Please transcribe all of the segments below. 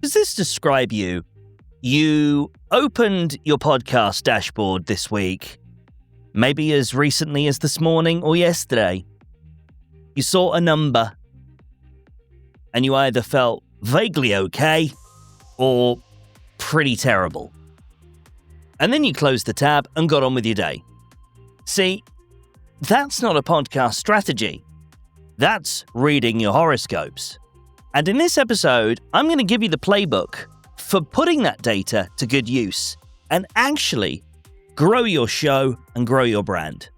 Does this describe you? You opened your podcast dashboard this week, maybe as recently as this morning or yesterday. You saw a number, and you either felt vaguely okay or pretty terrible. And then you closed the tab and got on with your day. See, that's not a podcast strategy. That's reading your horoscopes. And in this episode, I'm going to give you the playbook for putting that data to good use and actually grow your show and grow your brand.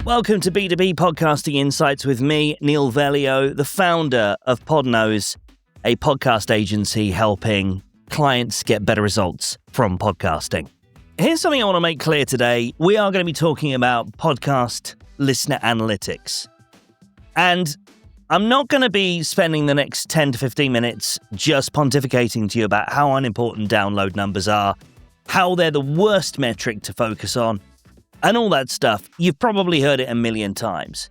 Welcome to B2B Podcasting Insights with me, Neal Veglio, the founder of Podknows, a podcast agency helping clients get better results from podcasting. Here's something I want to make clear today. We are going to be talking about podcast listener analytics. And I'm not going to be spending the next 10 to 15 minutes just pontificating to you about how unimportant download numbers are, how they're the worst metric to focus on, and all that stuff. You've probably heard it a million times.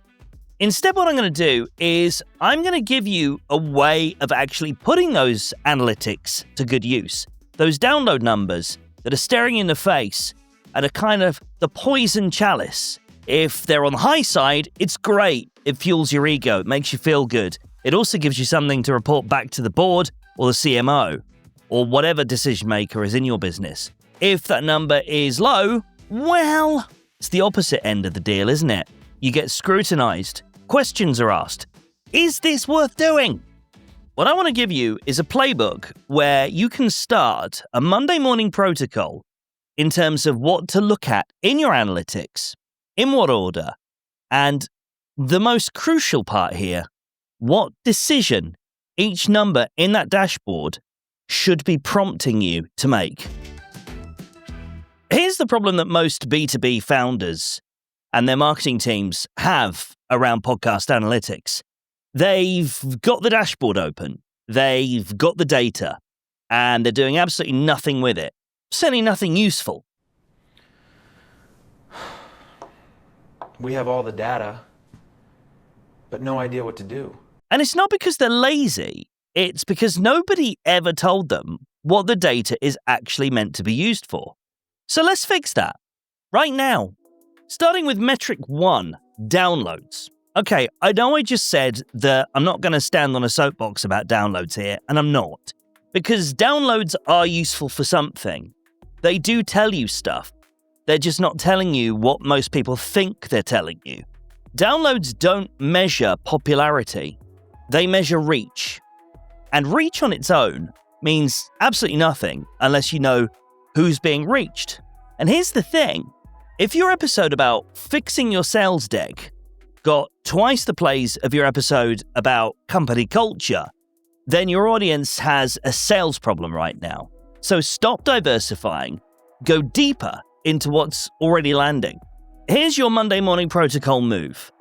Instead, what I'm going to do is I'm going to give you a way of actually putting those analytics to good use. Those download numbers that are staring you in the face at a kind of the poison chalice. If they're on the high side, it's great. It fuels your ego. It makes you feel good. It also gives you something to report back to the board or the CMO or whatever decision maker is in your business. If that number is low, well, it's the opposite end of the deal, isn't it? You get scrutinized. Questions are asked. Is this worth doing? What I want to give you is a playbook where you can start a Monday morning protocol in terms of what to look at in your analytics, in what order, and the most crucial part here, what decision each number in that dashboard should be prompting you to make. Here's the problem that most B2B founders and their marketing teams have around podcast analytics. They've got the dashboard open, they've got the data, and they're doing absolutely nothing with it. Certainly nothing useful. We have all the data, but no idea what to do. And it's not because they're lazy, it's because nobody ever told them what the data is actually meant to be used for. So let's fix that right now. Starting with metric 1, downloads. Okay, I know I just said that I'm not going to stand on a soapbox about downloads here, and I'm not. Because downloads are useful for something. They do tell you stuff. They're just not telling you what most people think they're telling you. Downloads don't measure popularity. They measure reach. And reach on its own means absolutely nothing unless you know who's being reached. And here's the thing. If your episode about fixing your sales deck got twice the plays of your episode about company culture, then your audience has a sales problem right now. So stop diversifying, go deeper into what's already landing. Here's your Monday morning protocol move.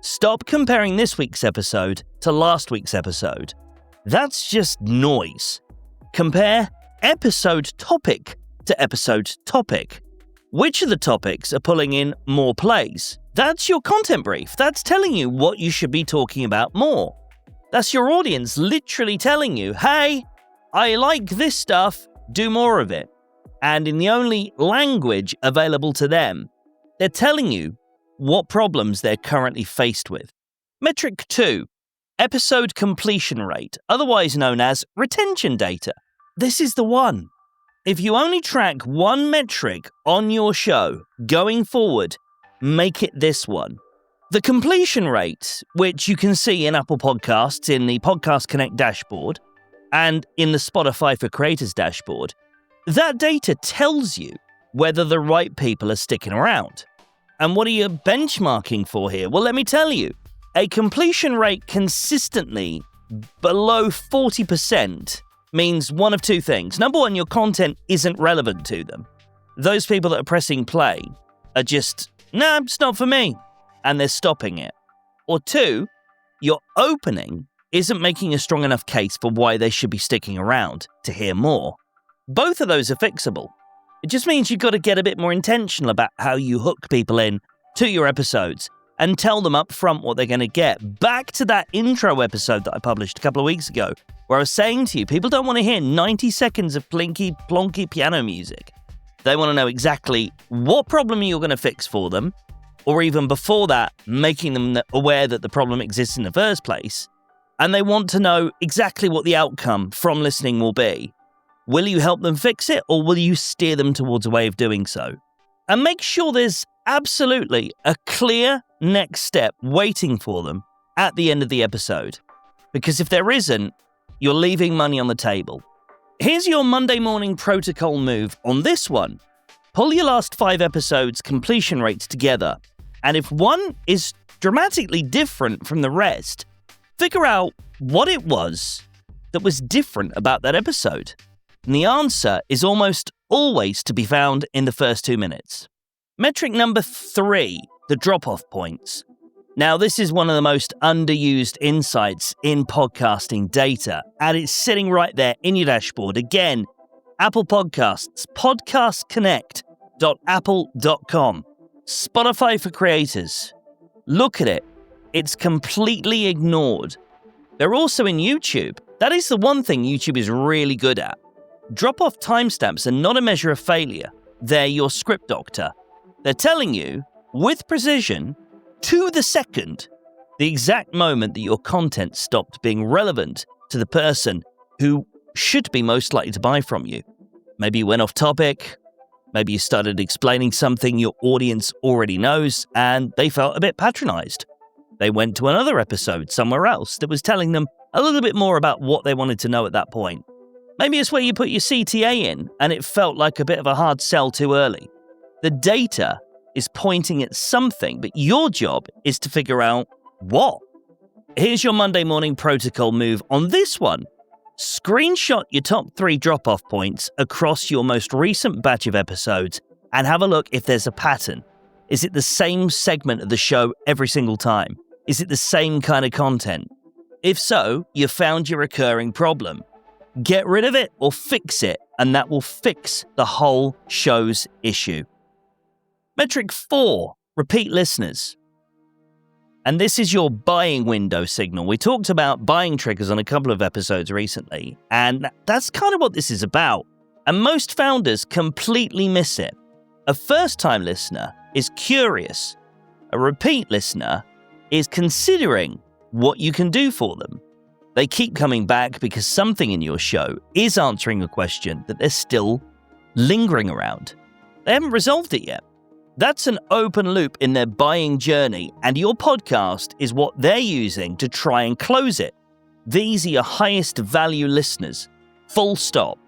Stop comparing this week's episode to last week's episode. That's just noise. Compare episode topic to episode topic. Which of the topics are pulling in more plays? That's your content brief. That's telling you what you should be talking about more. That's your audience literally telling you, hey, I like this stuff, do more of it. And in the only language available to them, they're telling you what problems they're currently faced with. Metric 2, episode completion rate, otherwise known as retention data. This is the one. If you only track one metric on your show going forward, make it this one. The completion rate, which you can see in Apple Podcasts in the Podcast Connect dashboard and in the Spotify for Creators dashboard, that data tells you whether the right people are sticking around. And what are you benchmarking for here? Well, let me tell you, a completion rate consistently below 40% means one of two things. Number one, your content isn't relevant to them. Those people that are pressing play are just, nah, it's not for me, and they're stopping it. Or two, your opening isn't making a strong enough case for why they should be sticking around to hear more. Both of those are fixable. It just means you've got to get a bit more intentional about how you hook people in to your episodes and tell them up front what they're going to get. Back to that intro episode that I published a couple of weeks ago, where I was saying to you, people don't want to hear 90 seconds of plinky, plonky piano music. They want to know exactly what problem you're going to fix for them, or even before that, making them aware that the problem exists in the first place. And they want to know exactly what the outcome from listening will be. Will you help them fix it, or will you steer them towards a way of doing so? And make sure there's absolutely a clear next step waiting for them at the end of the episode. Because if there isn't, you're leaving money on the table. Here's your Monday morning protocol move on this one. Pull your last 5 episodes' completion rates together. And if one is dramatically different from the rest, figure out what it was that was different about that episode. And the answer is almost always to be found in the first 2 minutes. Metric number 3, the drop-off points. Now, this is one of the most underused insights in podcasting data, and it's sitting right there in your dashboard. Again, Apple Podcasts, podcastconnect.apple.com. Spotify for creators. Look at it. It's completely ignored. They're also in YouTube. That is the one thing YouTube is really good at. Drop-off timestamps are not a measure of failure. They're your script doctor. They're telling you, with precision, to the second, the exact moment that your content stopped being relevant to the person who should be most likely to buy from you. Maybe you went off topic, maybe you started explaining something your audience already knows, and they felt a bit patronized. They went to another episode somewhere else that was telling them a little bit more about what they wanted to know at that point. Maybe it's where you put your CTA in, and it felt like a bit of a hard sell too early. The data is pointing at something, but your job is to figure out what. Here's your Monday morning protocol move on this one. Screenshot your top 3 drop-off points across your most recent batch of episodes and have a look if there's a pattern. Is it the same segment of the show every single time? Is it the same kind of content? If so, you've found your recurring problem. Get rid of it or fix it, and that will fix the whole show's issue. Metric 4, repeat listeners. And this is your buying window signal. We talked about buying triggers on a couple of episodes recently, and that's kind of what this is about. And most founders completely miss it. A first-time listener is curious. A repeat listener is considering what you can do for them. They keep coming back because something in your show is answering a question that they're still lingering around. They haven't resolved it yet. That's an open loop in their buying journey, and your podcast is what they're using to try and close it. These are your highest value listeners. Full stop.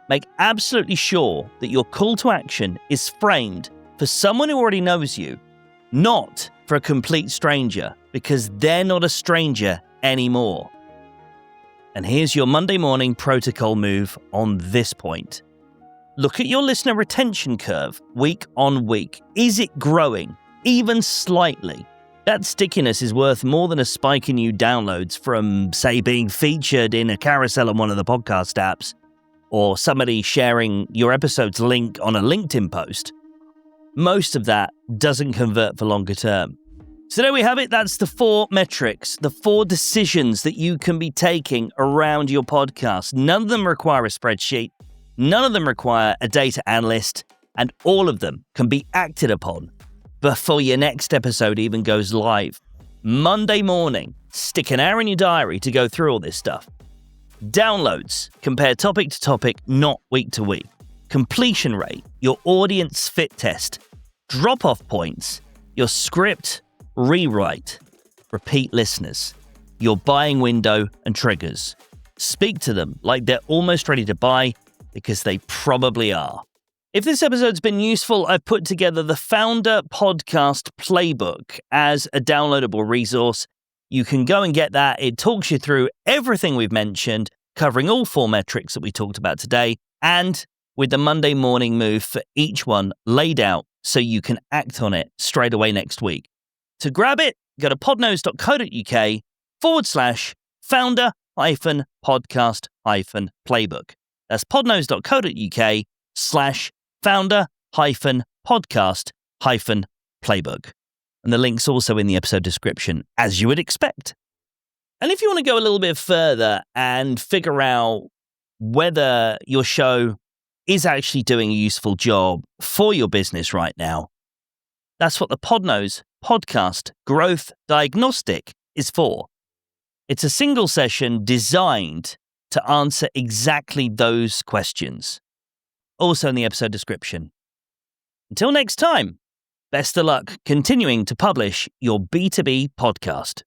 Make absolutely sure that your call to action is framed for someone who already knows you, not for a complete stranger, because they're not a stranger anymore. And here's your Monday morning protocol move on this point. Look at your listener retention curve week on week. Is it growing, even slightly? That stickiness is worth more than a spike in new downloads from, say, being featured in a carousel on one of the podcast apps, or somebody sharing your episode's link on a LinkedIn post. Most of that doesn't convert for longer term. So there we have it. That's the 4 metrics, the 4 decisions that you can be taking around your podcast. None of them require a spreadsheet. None of them require a data analyst, and all of them can be acted upon before your next episode even goes live. Monday morning, stick an hour in your diary to go through all this stuff. Downloads, compare topic to topic, not week to week. Completion rate, your audience fit test. Drop-off points, your script, rewrite. Repeat listeners, your buying window and triggers. Speak to them like they're almost ready to buy, because they probably are. If this episode's been useful, I've put together the Founder Podcast Playbook as a downloadable resource. You can go and get that. It talks you through everything we've mentioned, covering all 4 metrics that we talked about today, and with the Monday morning move for each one laid out so you can act on it straight away next week. To grab it, go to podknows.co.uk/founder-podcast-playbook. That's podknows.co.uk/founder-podcast-playbook. And the link's also in the episode description, as you would expect. And if you want to go a little bit further and figure out whether your show is actually doing a useful job for your business right now, that's what the Podknows Podcast Growth Diagnostic is for. It's a single session designed to answer exactly those questions. Also in the episode description. Until next time, best of luck continuing to publish your B2B podcast.